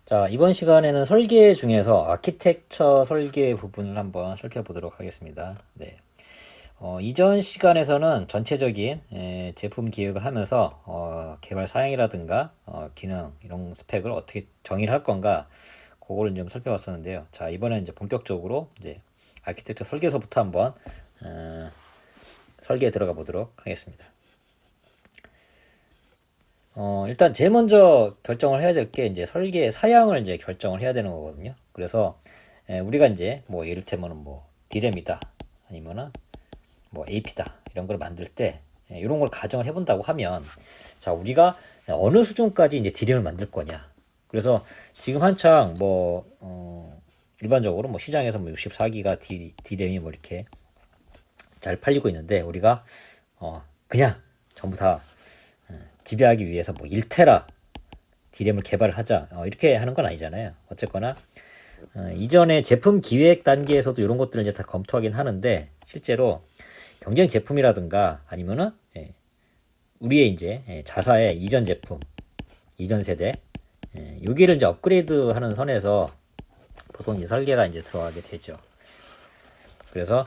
자, 이번 시간에는 설계 중에서 아키텍처 설계 부분을 한번 살펴보도록 하겠습니다. 네. 이전 시간에서는 전체적인 제품 기획을 하면서 개발 사양이라든가 기능 이런 스펙을 어떻게 정의를 할 건가 그거를 좀 살펴봤었는데요. 자, 이번에는 이제 본격적으로 이제 아키텍처 설계서부터 한번 설계에 들어가 보도록 하겠습니다. 일단 제일 먼저 결정을 해야 될 게 이제 설계 사양을 이제 결정을 해야 되는 거거든요. 그래서 우리가 이제 뭐 이를테면은 뭐 디램이다 아니면은 뭐 AP다 이런 걸 만들 때 이런 걸 가정을 해본다고 하면 자 우리가 어느 수준까지 이제 디램을 만들 거냐. 그래서 지금 한창 뭐 일반적으로 뭐 시장에서 뭐 64기가 디램이 뭐 이렇게 잘 팔리고 있는데 우리가 그냥 전부 다 지배하기 위해서 뭐 1테라 디램을 개발을 하자 이렇게 하는 건 아니잖아요. 어쨌거나 이전에 제품 기획 단계에서도 이런 것들을 이제 다 검토하긴 하는데 실제로 경쟁 제품이라든가 아니면은 우리의 이제 자사의 이전 제품, 이전 세대 여기를 이제 업그레이드하는 선에서 보통 이제 설계가 이제 들어가게 되죠. 그래서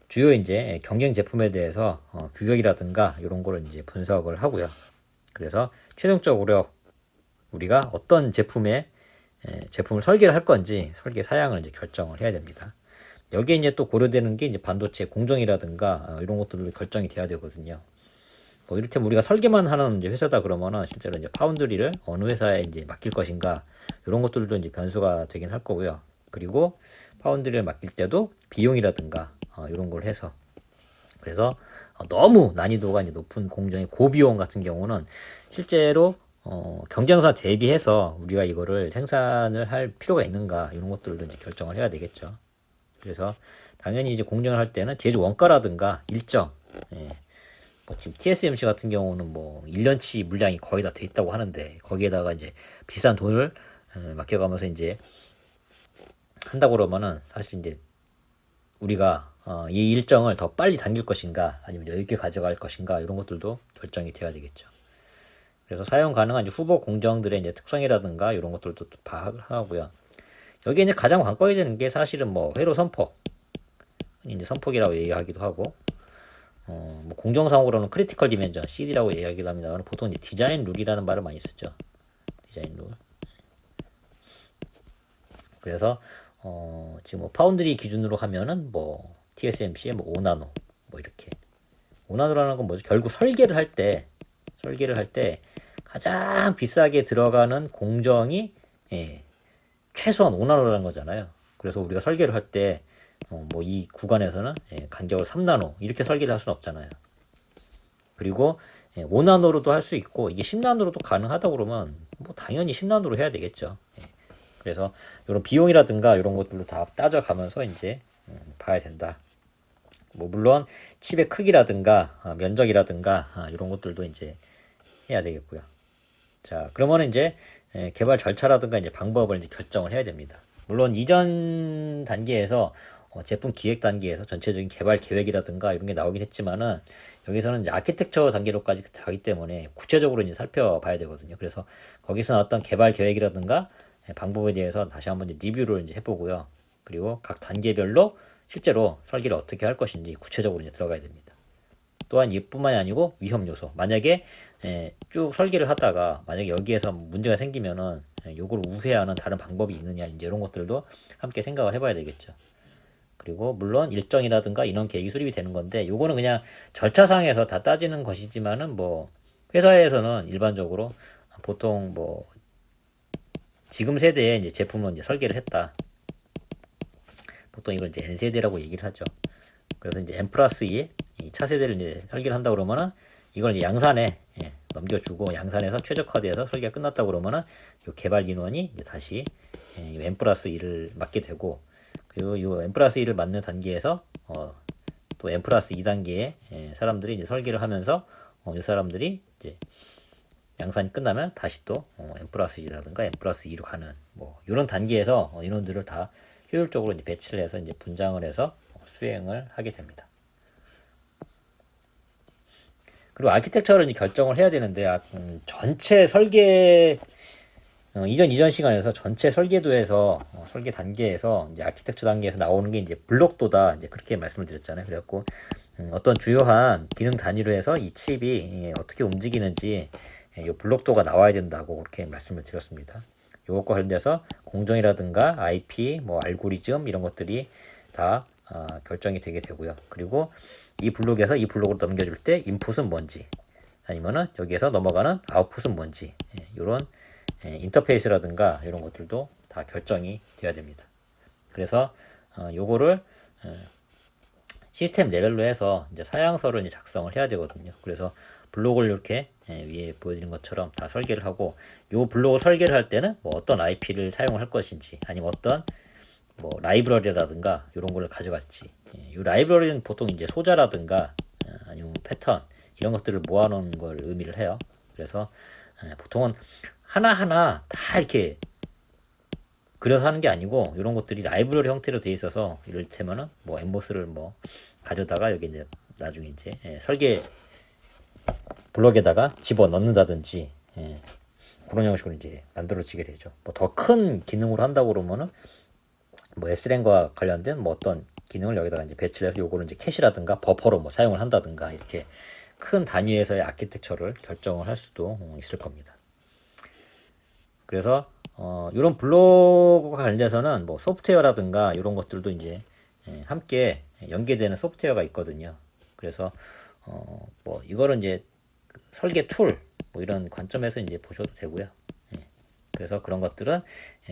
주요 이제 경쟁 제품에 대해서 규격이라든가 이런 거를 이제 분석을 하고요. 그래서 최종적으로 우리가 어떤 제품을 설계를 할 건지 설계 사양을 이제 결정을 해야 됩니다. 여기에 이제 또 고려되는 게 이제 반도체 공정이라든가 이런 것들로 결정이 돼야 되거든요. 뭐 이를테면 우리가 설계만 하는 이제 회사다 그러면은 실제로 이제 파운드리를 어느 회사에 이제 맡길 것인가 이런 것들도 이제 변수가 되긴 할 거고요. 그리고 파운드리를 맡길 때도 비용이라든가 이런 걸 해서 그래서 너무 난이도가 이제 높은 공정의 고비용 같은 경우는 실제로 경쟁사 대비해서 우리가 이거를 생산을 할 필요가 있는가 이런 것들도 이제 결정을 해야 되겠죠. 그래서 당연히 이제 공정을 할 때는 제조 원가라든가 일정, 뭐 지금 TSMC 같은 경우는 뭐 1년치 물량이 거의 다 돼 있다고 하는데 거기에다가 이제 비싼 돈을 맡겨가면서 이제 한다고 그러면은 사실 이제 우리가 이 일정을 더 빨리 당길 것인가 아니면 여유 있게 가져갈 것인가 이런 것들도 결정이 돼야 되겠죠. 그래서 사용 가능한 이제 후보 공정들의 이제 특성이라든가 이런 것들도 파악을 하고요. 여기 이제 가장 관건이 되는 게 사실은 뭐 회로 선폭, 이제 선폭이라고 얘기하기도 하고, 뭐 공정상으로는 크리티컬 디멘전 CD라고 얘기하기도 합니다만 보통 이제 디자인 룰이라는 말을 많이 쓰죠. 디자인 룰. 그래서 지금 뭐 파운드리 기준으로 하면은 뭐 TSMC의 뭐 5나노 뭐 이렇게 5나노라는 건 뭐죠? 결국 설계를 할 때 가장 비싸게 들어가는 공정이 최소한 5나노라는 거잖아요. 그래서 우리가 설계를 할 때 뭐 이 구간에서는 간격을 3나노 이렇게 설계를 할 수는 없잖아요. 그리고 5나노로도 할 수 있고 이게 10나노로도 가능하다 그러면 뭐 당연히 10나노로 해야 되겠죠. 그래서 이런 비용이라든가 이런 것들도 다 따져가면서 이제 봐야 된다. 뭐 물론 칩의 크기라든가 면적이라든가 이런 것들도 이제 해야 되겠고요. 자, 그러면 이제 개발 절차라든가 이제 방법을 이제 결정을 해야 됩니다. 물론 이전 단계에서 제품 기획 단계에서 전체적인 개발 계획이라든가 이런 게 나오긴 했지만은 여기서는 이제 아키텍처 단계로까지 가기 때문에 구체적으로 이제 살펴봐야 되거든요. 그래서 거기서 나왔던 개발 계획이라든가 방법에 대해서 다시 한번 이제 리뷰를 이제 해보고요. 그리고 각 단계별로 실제로 설계를 어떻게 할 것인지 구체적으로 이제 들어가야 됩니다. 또한 이뿐만이 아니고 위험 요소. 만약에 쭉 설계를 하다가 만약에 여기에서 문제가 생기면은 요걸 우회하는 다른 방법이 있느냐 이제 이런 것들도 함께 생각을 해봐야 되겠죠. 그리고 물론 일정이라든가 인원 계획이 수립이 되는 건데 요거는 그냥 절차상에서 다 따지는 것이지만은 뭐 회사에서는 일반적으로 보통 뭐 지금 세대에 이제 제품을 이제 설계를 했다. 보통 이걸 이제 N세대라고 얘기를 하죠. 그래서 이제 N 플러스 2, 이 차세대를 이제 설계를 한다 그러면은 이걸 이제 양산에 넘겨주고 양산에서 최적화돼서 설계가 끝났다 그러면은 요 개발 인원이 이제 다시 N 플러스 2를 맡게 되고 그리고 요 N 플러스 2를 맡는 단계에서 또 N 플러스 2단계의 사람들이 이제 설계를 하면서 이 사람들이 이제 양산이 끝나면 다시 또 N 플러스 1이라든가 N 플러스 2로 가는 뭐 이런 단계에서 인원들을 다 효율적으로 이제 배치를 해서 이제 분장을 해서 수행을 하게 됩니다. 그리고 아키텍처를 이제 결정을 해야 되는데 전체 설계 이전 시간에서 전체 설계도에서 설계 단계에서 이제 아키텍처 단계에서 나오는 게 이제 블록도다 이제 그렇게 말씀을 드렸잖아요. 그래갖고 어떤 주요한 기능 단위로 해서 이 칩이 어떻게 움직이는지 이 블록도가 나와야 된다고 그렇게 말씀을 드렸습니다. 이것과 관련돼서 공정이라든가 IP, 뭐 알고리즘 이런 것들이 다 결정이 되게 되고요. 그리고 이 블록에서 이 블록으로 넘겨줄 때 인풋은 뭔지 아니면은 여기에서 넘어가는 아웃풋은 뭔지 이런 인터페이스라든가 이런 것들도 다 결정이 돼야 됩니다. 그래서 요거를 시스템 레벨로 해서 이제 사양서를 이제 작성을 해야 되거든요. 그래서 블록을 이렇게 위에 보여드린 것처럼 다 설계를 하고 요 블록을 설계를 할 때는 뭐 어떤 IP를 사용을 할 것인지 아니면 어떤 뭐 라이브러리라든가 이런 거를 가져갈지 이 라이브러리는 보통 이제 소자라든가 아니면 패턴 이런 것들을 모아놓은 걸 의미를 해요. 그래서 보통은 하나하나 다 이렇게 그려서 하는 게 아니고 이런 것들이 라이브러리 형태로 되어 있어서 이를테면은 뭐 엠보스를 뭐 가져다가 여기 이제 나중에 이제 설계 블럭에다가 집어 넣는다든지 그런 형식으로 이제 만들어지게 되죠. 뭐 더 큰 기능으로 한다고 그러면은 뭐 SRAM과 관련된 뭐 어떤 기능을 여기다가 이제 배치를 해서 요거를 이제 캐시라든가 버퍼로 뭐 사용을 한다든가 이렇게 큰 단위에서의 아키텍처를 결정을 할 수도 있을 겁니다. 그래서 이런 블로그와 관련돼서는 뭐 소프트웨어라든가 이런 것들도 이제 함께 연계되는 소프트웨어가 있거든요. 그래서 뭐 이거는 이제 설계 툴 뭐 이런 관점에서 이제 보셔도 되고요. 그래서 그런 것들은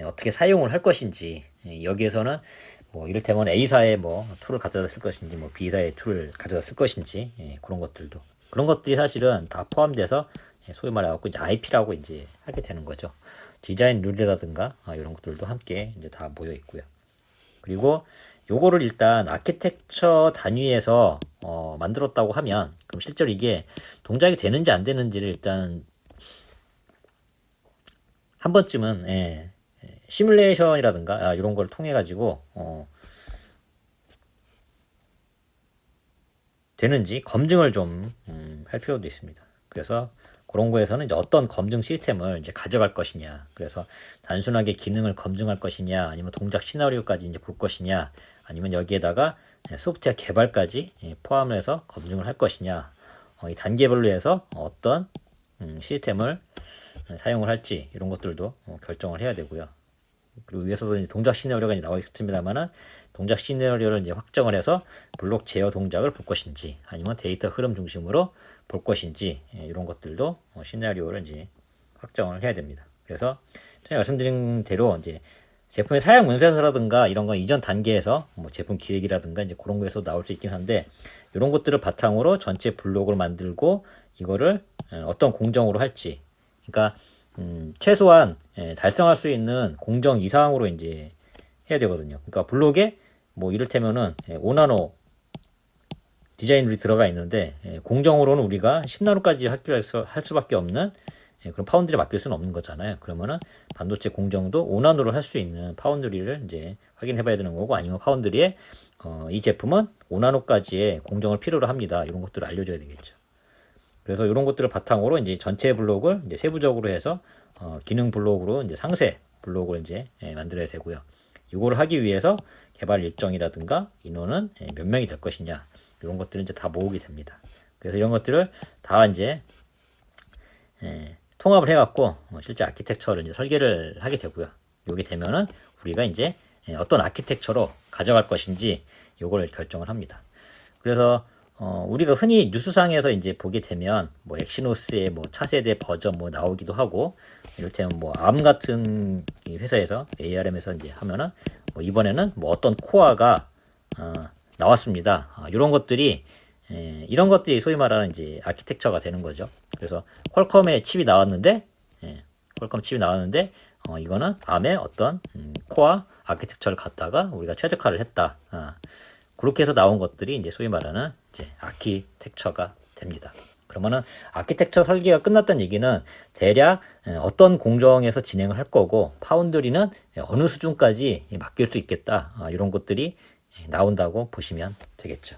어떻게 사용을 할 것인지 여기에서는 뭐 이를테면 A사의 뭐 툴을 가져다 쓸 것인지 뭐 B사의 툴을 가져다 쓸 것인지 그런 것들도 그런 것들이 사실은 다 포함돼서 소위 말해갖고 이제 IP라고 이제 하게 되는 거죠. 디자인 룰이라든가 이런 것들도 함께 이제 다 모여 있고요. 그리고 요거를 일단 아키텍처 단위에서 만들었다고 하면 그럼 실제로 이게 동작이 되는지 안 되는지를 일단 한 번쯤은 시뮬레이션이라든가 이런 걸 통해 가지고 되는지 검증을 좀 할 필요도 있습니다. 그래서 그런 거에서는 이제 어떤 검증 시스템을 이제 가져갈 것이냐. 그래서 단순하게 기능을 검증할 것이냐, 아니면 동작 시나리오까지 이제 볼 것이냐, 아니면 여기에다가 소프트웨어 개발까지 포함해서 검증을 할 것이냐. 이 단계별로 해서 어떤 시스템을 사용을 할지 이런 것들도 결정을 해야 되고요. 그리고 위에서도 이제 동작 시나리오가 이제 나와 있습니다만은 동작 시나리오를 이제 확정을 해서 블록 제어 동작을 볼 것인지 아니면 데이터 흐름 중심으로 볼 것인지 이런 것들도 시나리오를 이제 확정을 해야 됩니다. 그래서 전에 말씀드린 대로 이제 제품의 사양 문서서라든가 이런 건 이전 단계에서 뭐 제품 기획이라든가 이제 그런 거에서 나올 수 있긴 한데 이런 것들을 바탕으로 전체 블록을 만들고 이거를 어떤 공정으로 할지 그러니까 최소한 달성할 수 있는 공정 이상으로 이제 해야 되거든요. 그러니까 블록에 뭐 이를테면은 5나노 디자인이 들어가 있는데 공정으로는 우리가 10나노까지 할 수밖에 없는 그런 파운드리에 맡길 수는 없는 거잖아요. 그러면은 반도체 공정도 5나노를 할 수 있는 파운드리를 이제 확인해 봐야 되는 거고 아니면 파운드리에 이 제품은 5나노까지의 공정을 필요로 합니다. 이런 것들을 알려줘야 되겠죠. 그래서 이런 것들을 바탕으로 이제 전체 블록을 이제 세부적으로 해서 기능 블록으로 이제 상세 블록을 이제 만들어야 되고요. 이거를 하기 위해서 개발 일정이라든가 인원은 몇 명이 될 것이냐 이런 것들을 이제 다 모으게 됩니다. 그래서 이런 것들을 다 이제 통합을 해갖고 실제 아키텍처를 이제 설계를 하게 되고요. 이게 되면은 우리가 이제 어떤 아키텍처로 가져갈 것인지 요걸 결정을 합니다. 그래서 우리가 흔히 뉴스상에서 이제 보게 되면 뭐 엑시노스의 뭐 차세대 버전 뭐 나오기도 하고 이를테면 뭐 암 같은 회사에서 ARM에서 이제 하면은 뭐 이번에는 뭐 어떤 코어가 나왔습니다. 이런 것들이 이런 것들이 소위 말하는 이제 아키텍처가 되는 거죠. 그래서 퀄컴의 칩이 나왔는데 퀄컴 칩이 나왔는데 이거는 암의 어떤 코어 아키텍처를 갖다가 우리가 최적화를 했다. 그렇게 해서 나온 것들이 이제 소위 말하는 이제 아키텍처가 됩니다. 그러면은 아키텍처 설계가 끝났다는 얘기는 대략 어떤 공정에서 진행을 할 거고 파운드리는 어느 수준까지 맡길 수 있겠다. 이런 것들이 나온다고 보시면 되겠죠.